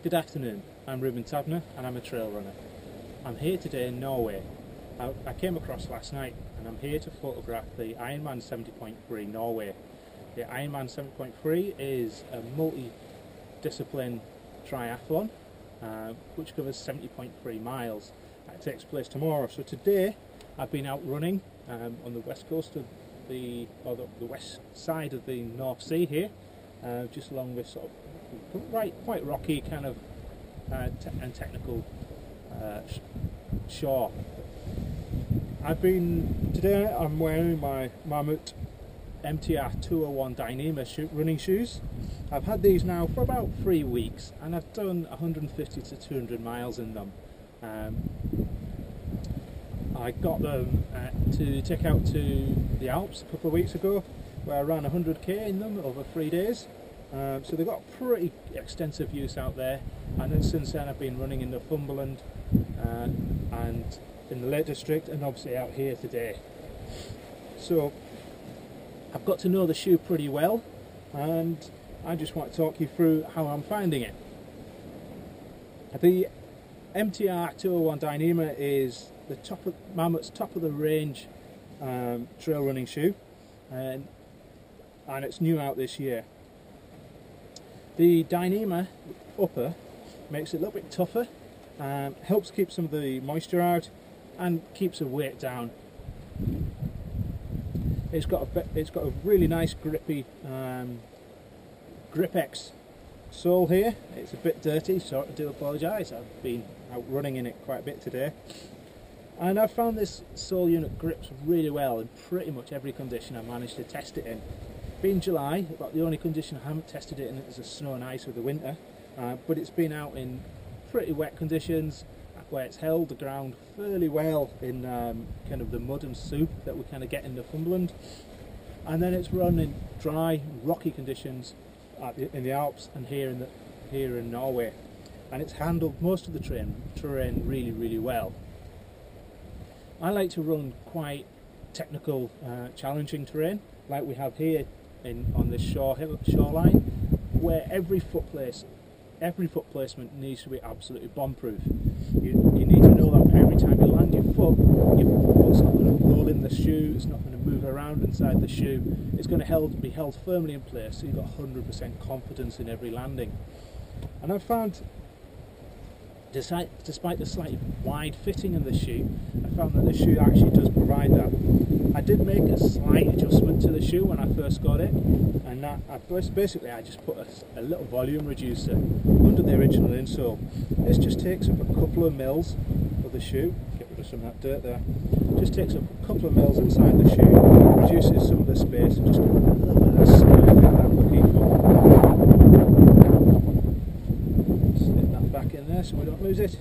Good afternoon, I'm Ruben Tabner and I'm a trail runner. I'm here today in Norway. I came across last night and I'm here to photograph the Ironman 70.3 Norway. The Ironman 70.3 is a multi-discipline triathlon which covers 70.3 miles. It takes place tomorrow. So today I've been out running on the west coast of the west side of the North Sea here, just along this sort of quite rocky kind of and technical shore. Today I'm wearing my Mammut MTR 201 Dyneema running shoes. I've had these now for about 3 weeks and I've done 150 to 200 miles in them. I got them to take out to the Alps a couple of weeks ago, where I ran 100k in them over 3 days. So they've got pretty extensive use out there, and then since then I've been running in Northumberland and in the Lake District, and obviously out here today. So I've got to know the shoe pretty well, and I just want to talk you through how I'm finding it. The MTR 201 Dyneema is the Mammut's top of the range trail running shoe, and it's new out this year. The Dyneema upper makes it a little bit tougher, helps keep some of the moisture out and keeps the weight down. It's got a really nice grippy Grip-X sole here. It's a bit dirty, so I do apologise. I've been out running in it quite a bit today, and I've found this sole unit grips really well in pretty much every condition I managed to test it in. Being July, about the only condition I haven't tested it in is the snow and ice of the winter, but it's been out in pretty wet conditions where it's held the ground fairly well in kind of the mud and soup that we kind of get in Northumberland, and then it's run in dry, rocky conditions in the Alps and here in Norway, and it's handled most of the terrain really, really well. I like to run quite technical, challenging terrain like we have here on this shoreline, where every foot placement needs to be absolutely bomb-proof. You need to know that every time you land your foot's not going to roll in the shoe, it's not going to move around inside the shoe, it's going to be held firmly in place, so you've got 100% confidence in every landing. And I've found, despite the slightly wide fitting of the shoe, I found that the shoe actually does provide that. I did make a slight adjustment to the shoe when I first got it, and basically I just put a little volume reducer under the original insole. This just takes up a couple of mils of the shoe. Get rid of some of that dirt there. Just takes up a couple of mils inside the shoe, reduces some of the space, and just gives it a little bit of slip that I'm looking for. Slip that back in there so we don't lose it.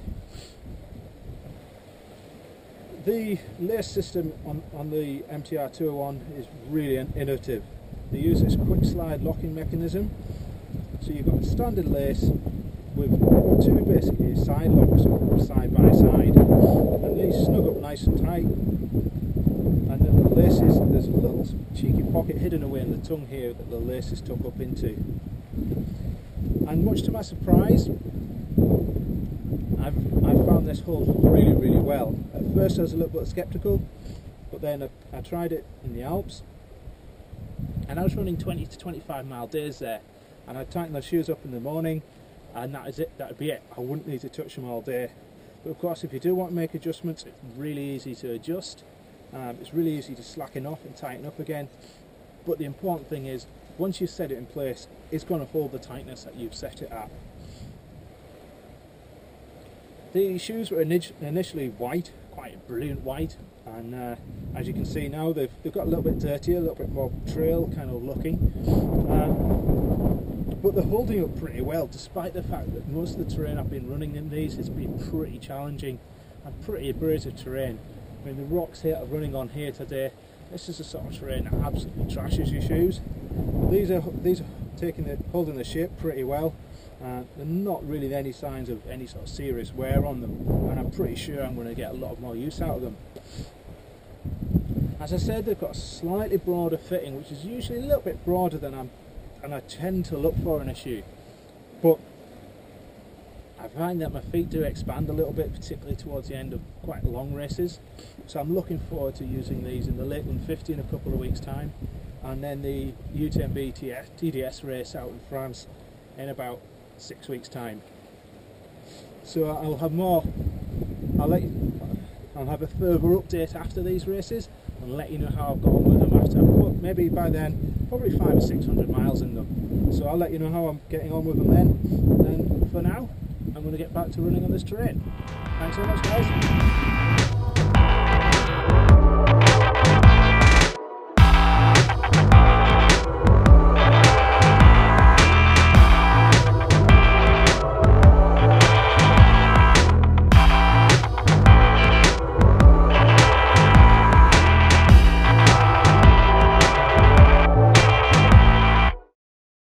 The lace system on the MTR 201 is really innovative. They use this quick slide locking mechanism, so you've got a standard lace with two basically side locks side by side, and these snug up nice and tight. And then the laces, there's a little cheeky pocket hidden away in the tongue here that the lace is tucked up into. And much to my surprise, I've found this holds really, really well. At first I was a little bit sceptical, but then I tried it in the Alps, and I was running 20 to 25 mile days there, and I'd tighten the shoes up in the morning, and that'd be it. I wouldn't need to touch them all day. But of course, if you do want to make adjustments, it's really easy to adjust. It's really easy to slacken off and tighten up again. But the important thing is, once you've set it in place, it's going to hold the tightness that you've set it at. The shoes were initially white, quite a brilliant white, and as you can see now they've got a little bit dirtier, a little bit more trail kind of looking, but they're holding up pretty well, despite the fact that most of the terrain I've been running in these has been pretty challenging and pretty abrasive terrain. I mean, the rocks here I'm running on here today, this is the sort of terrain that absolutely trashes your shoes. These are holding the shape pretty well. There are not really any signs of any sort of serious wear on them, and I'm pretty sure I'm going to get a lot more use out of them. As I said, they've got a slightly broader fitting, which is usually a little bit broader than I tend to look for in a shoe. But I find that my feet do expand a little bit, particularly towards the end of quite long races. So I'm looking forward to using these in the Lakeland 50 in a couple of weeks' time, and then the UTMB TDS race out in France in about 6 weeks' time. So I'll have more. I'll have a further update after these races and let you know how I've gone with them after. Maybe by then, probably 500 or 600 miles in them. So I'll let you know how I'm getting on with them then. And for now, I'm going to get back to running on this terrain. Thanks so much, guys.